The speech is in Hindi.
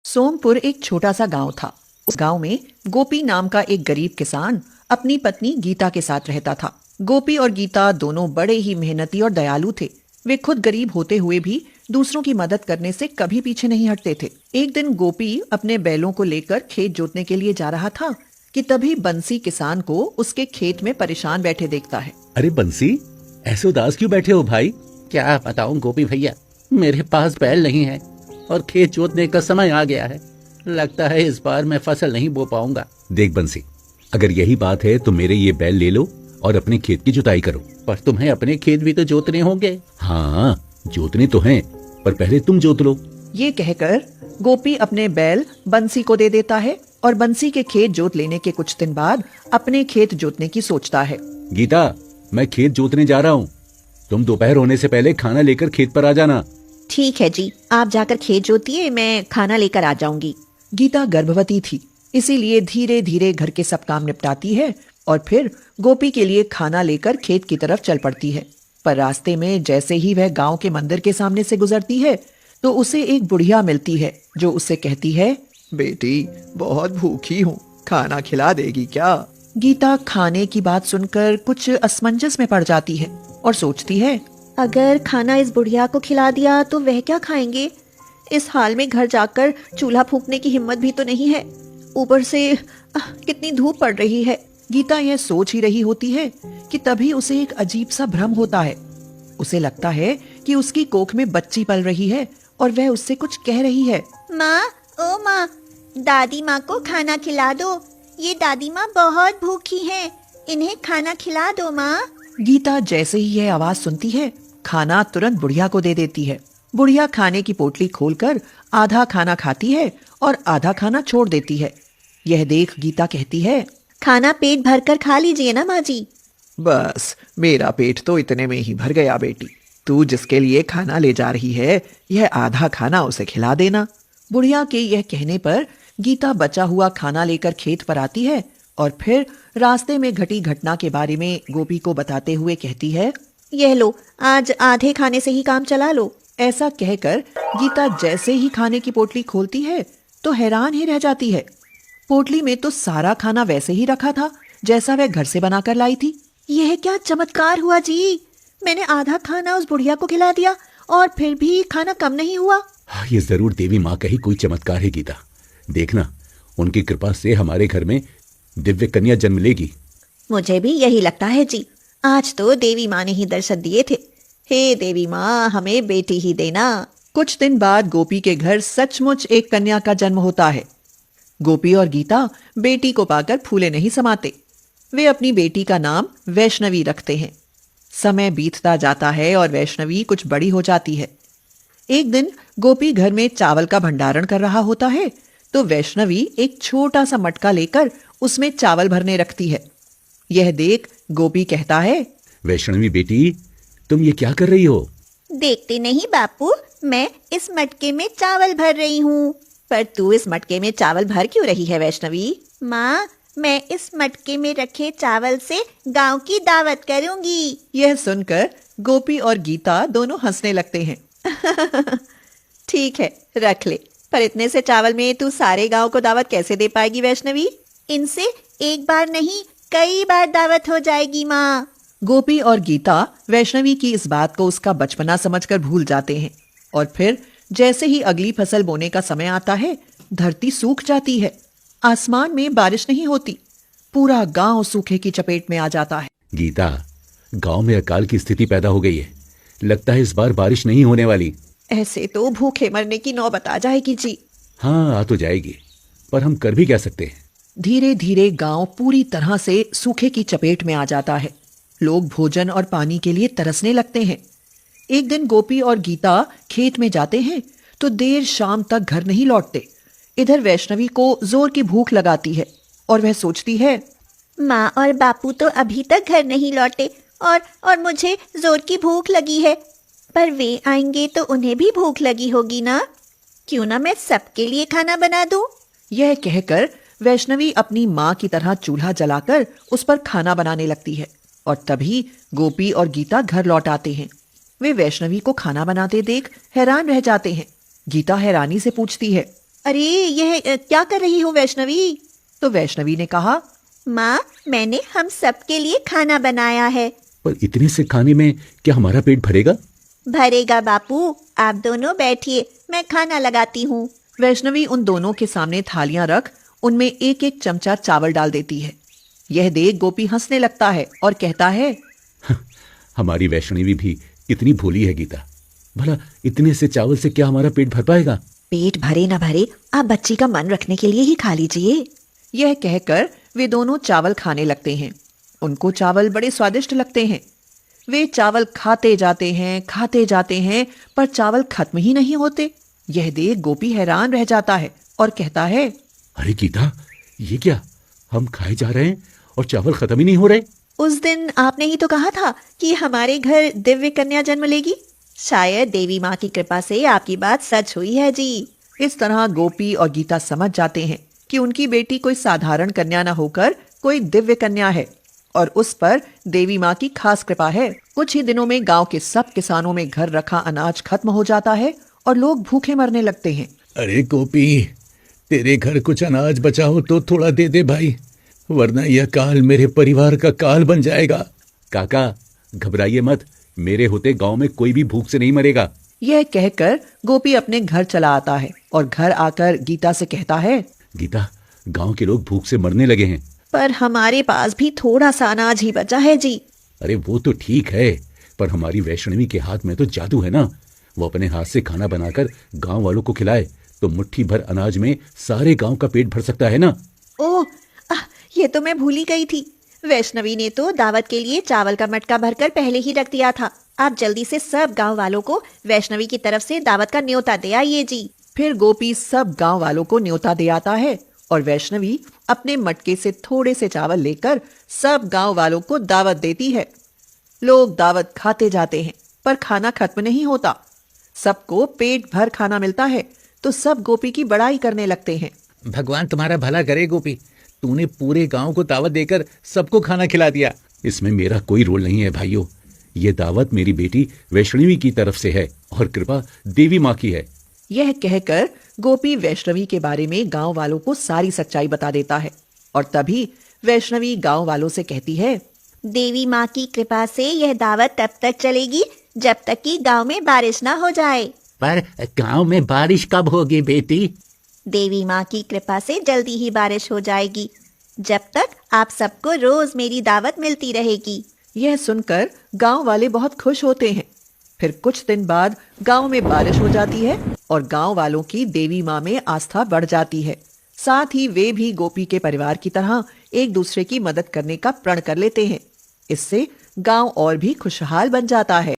सोमपुर एक छोटा सा गांव था। उस गांव में गोपी नाम का एक गरीब किसान अपनी पत्नी गीता के साथ रहता था। गोपी और गीता दोनों बड़े ही मेहनती और दयालु थे। वे खुद गरीब होते हुए भी दूसरों की मदद करने से कभी पीछे नहीं हटते थे। एक दिन गोपी अपने बैलों को लेकर खेत जोतने के लिए जा रहा था कि तभी बंसी किसान को उसके खेत में परेशान बैठे देखता है। अरे बंसी, ऐसे उदास क्यों बैठे हो भाई? क्या बताऊं गोपी भैया, मेरे पास बैल नहीं है और खेत जोतने का समय आ गया है। लगता है इस बार मैं फसल नहीं बो पाऊंगा। देख बंसी, अगर यही बात है तो मेरे ये बैल ले लो और अपने खेत की जुताई करो। पर तुम्हें अपने खेत भी तो जोतने होंगे। हाँ, जोतने तो हैं, पर पहले तुम जोत लो। ये कहकर गोपी अपने बैल बंसी को दे देता है और बंसी के खेत जोत लेने के कुछ दिन बाद अपने खेत जोतने की सोचता है। गीता, मैं खेत जोतने जा रहा हूँ। तुम दोपहर होने से पहले खाना लेकर खेत पर आ जाना। ठीक है जी, आप जाकर खेत जोतिए, मैं खाना लेकर आ जाऊंगी। गीता गर्भवती थी, इसीलिए धीरे धीरे घर के सब काम निपटाती है और फिर गोपी के लिए खाना लेकर खेत की तरफ चल पड़ती है। पर रास्ते में जैसे ही वह गांव के मंदिर के सामने से गुजरती है तो उसे एक बुढ़िया मिलती है जो उससे कहती है, बेटी बहुत भूखी हूँ, खाना खिला देगी क्या? गीता खाने की बात सुनकर कुछ असमंजस में पड़ जाती है और सोचती है, अगर खाना इस बुढ़िया को खिला दिया तो वह क्या खाएंगे? इस हाल में घर जाकर चूल्हा फूंकने की हिम्मत भी तो नहीं है। ऊपर से कितनी धूप पड़ रही है। गीता यह सोच ही रही होती है कि तभी उसे एक अजीब सा भ्रम होता है। उसे लगता है कि उसकी कोख में बच्ची पल रही है और वह उससे कुछ कह रही है। माँ, ओ माँ, दादी माँ को खाना खिला दो। ये दादी माँ बहुत भूखी हैं, इन्हें खाना खिला दो माँ। गीता जैसे ही यह आवाज सुनती है, खाना तुरंत बुढ़िया को दे देती है। बुढ़िया खाने की पोटली खोलकर आधा खाना खाती है और आधा खाना छोड़ देती है। यह देख गीता कहती है, खाना पेट भरकर खा लीजिए ना माँ जी। बस मेरा पेट तो इतने में ही भर गया बेटी। तू जिसके लिए खाना ले जा रही है, यह आधा खाना उसे खिला देना। बुढ़िया के यह कहने पर गीता बचा हुआ खाना लेकर खेत पर आती है और फिर रास्ते में घटी घटना के बारे में गोपी को बताते हुए कहती है, यह लो, आज आधे खाने से ही काम चला लो। ऐसा कहकर गीता जैसे ही खाने की पोटली खोलती है तो हैरान ही रह जाती है। पोटली में तो सारा खाना वैसे ही रखा था जैसा वह घर से बनाकर लाई थी। यह क्या चमत्कार हुआ जी! मैंने आधा खाना उस बुढ़िया को खिला दिया और फिर भी खाना कम नहीं हुआ। ये जरूर देवी माँ का ही कोई चमत्कार है गीता। देखना, उनकी कृपा से हमारे घर में दिव्य कन्या जन्म लेगी। मुझे भी यही लगता है जी। आज तो देवी माँ ने ही दर्शन दिए थे। हे देवी माँ, हमें बेटी ही देना। कुछ दिन बाद गोपी के घर सचमुच एक कन्या का जन्म होता है। गोपी और गीता बेटी को पाकर फूले नहीं समाते। वे अपनी बेटी का नाम वैष्णवी रखते हैं। समय बीतता जाता है और वैष्णवी कुछ बड़ी हो जाती है। एक दिन गोपी घर में चावल का भंडारण कर रहा होता है तो वैष्णवी एक छोटा सा मटका लेकर उसमें चावल भरने रखती है। यह देख गोपी कहता है, वैष्णवी बेटी, तुम ये क्या कर रही हो? देखते नहीं बापू, मैं इस मटके में चावल भर रही हूँ। पर तू इस मटके में चावल भर क्यों रही है वैष्णवी? माँ, मैं इस मटके में रखे चावल से गांव की दावत करूंगी। यह सुनकर गोपी और गीता दोनों हंसने लगते हैं। ठीक है, रख ले। पर इतने से चावल में तू सारे गांव को दावत कैसे दे पाएगी वैष्णवी? इनसे एक बार नहीं, कई बार दावत हो जाएगी माँ। गोपी और गीता वैष्णवी की इस बात को उसका बचपना समझकर भूल जाते हैं और फिर जैसे ही अगली फसल बोने का समय आता है, धरती सूख जाती है। आसमान में बारिश नहीं होती। पूरा गांव सूखे की चपेट में आ जाता है। गीता, गांव में अकाल की स्थिति पैदा हो गई है। लगता है इस बार बारिश नहीं होने वाली। ऐसे तो भूखे मरने की नौबत आ जाएगी जी। हाँ, आ तो जाएगी, पर हम कर भी क्या सकते हैं? धीरे धीरे गांव पूरी तरह से सूखे की चपेट में आ जाता है। लोग भोजन और पानी के लिए तरसने लगते हैं। एक दिन गोपी और गीता खेत में जाते हैं तो देर शाम तक घर नहीं लौटते। इधर वैष्णवी को जोर की भूख लगाती है और वह सोचती है, माँ और बापू तो अभी तक घर नहीं लौटे और मुझे जोर की भूख लगी है। पर वे आएंगे तो उन्हें भी भूख लगी होगी ना। क्यों ना मैं सबके लिए खाना बना दूं। यह कहकर वैष्णवी अपनी माँ की तरह चूल्हा जलाकर उस पर खाना बनाने लगती है और तभी गोपी और गीता घर लौट आते हैं। वे वैष्णवी को खाना बनाते देख हैरान रह जाते हैं। गीता हैरानी से पूछती है, अरे यह क्या कर रही हो वैष्णवी? तो वैष्णवी ने कहा, माँ, मैंने हम सबके लिए खाना बनाया है। पर इतने से खाने में क्या हमारा पेट भरेगा? भरेगा बापू, आप दोनों बैठिए, मैं खाना लगाती हूँ। वैष्णवी उन दोनों के सामने थालियां रख उनमें एक एक चमचा चावल डाल देती है। यह देख गोपी हंसने लगता है और कहता है, हमारी वैष्णवी भी कितनी भोली है गीता। भला इतने से चावल से क्या हमारा पेट भर पाएगा? पेट भरे ना भरे, आप बच्ची का मन रखने के लिए ही खा लीजिए। यह कहकर वे दोनों चावल खाने लगते हैं। उनको चावल बड़े स्वादिष्ट लगते हैं। वे चावल खाते जाते हैं, पर चावल खत्म ही नहीं होते। यह देख गोपी हैरान रह जाता है और कहता है, अरे गीता, ये क्या? हम खाए जा रहे हैं और चावल खत्म ही नहीं हो रहे। उस दिन आपने ही तो कहा था कि हमारे घर दिव्य कन्या जन्म लेगी। शायद देवी माँ की कृपा से आपकी बात सच हुई है जी। इस तरह गोपी और गीता समझ जाते हैं कि उनकी बेटी कोई साधारण कन्या न होकर कोई दिव्य कन्या है और उस पर देवी माँ की खास कृपा है। कुछ ही दिनों में गांव के सब किसानों में घर रखा अनाज खत्म हो जाता है और लोग भूखे मरने लगते हैं। अरे गोपी, तेरे घर कुछ अनाज बचा हो तो थोड़ा दे दे भाई, वरना यह काल मेरे परिवार का काल बन जाएगा। काका, घबराइए मत, मेरे होते गांव में कोई भी भूख से नहीं मरेगा। यह कहकर गोपी अपने घर चला आता है और घर आकर गीता से कहता है, गीता, गांव के लोग भूख से मरने लगे हैं। पर हमारे पास भी थोड़ा सा अनाज ही बचा है जी। अरे वो तो ठीक है, पर हमारी वैष्णवी के हाथ में तो जादू है ना। वो अपने हाथ से खाना बनाकर गांव वालों को खिलाए तो मुट्ठी भर अनाज में सारे गांव का पेट भर सकता है ना। ओह, ये तो मैं भूल ही गई थी। वैष्णवी ने तो दावत के लिए चावल का मटका भरकर पहले ही रख दिया था। आप जल्दी से सब गांव वालों को वैष्णवी की तरफ से दावत का न्योता दे आइए जी। फिर गोपी सब गांव वालों को न्योता दे आता है और वैष्णवी अपने मटके से थोड़े से चावल लेकर सब गांव वालों को दावत देती है। लोग दावत खाते जाते हैं पर खाना खत्म नहीं होता। सबको पेट भर खाना मिलता है तो सब गोपी की बड़ाई करने लगते हैं। भगवान तुम्हारा भला करे गोपी, तूने पूरे गांव को दावत देकर सबको खाना खिला दिया। इसमें मेरा कोई रोल नहीं है भाइयों। ये दावत मेरी बेटी वैष्णवी की तरफ से है और कृपा देवी माँ की है। यह कहकर गोपी वैष्णवी के बारे में गांव वालों को सारी सच्चाई बता देता है और तभी वैष्णवी गांव वालों से कहती है, देवी माँ की कृपा से यह दावत तब तक चलेगी जब तक कि गांव में बारिश ना हो जाए। पर गांव में बारिश कब होगी बेटी? देवी माँ की कृपा से जल्दी ही बारिश हो जाएगी। जब तक आप सबको रोज मेरी दावत मिलती रहेगी। यह सुनकर गांव वाले बहुत खुश होते हैं। फिर कुछ दिन बाद गांव में बारिश हो जाती है और गांव वालों की देवी माँ में आस्था बढ़ जाती है। साथ ही वे भी गोपी के परिवार की तरह एक दूसरे की मदद करने का प्रण कर लेते हैं। इससे गांव और भी खुशहाल बन जाता है।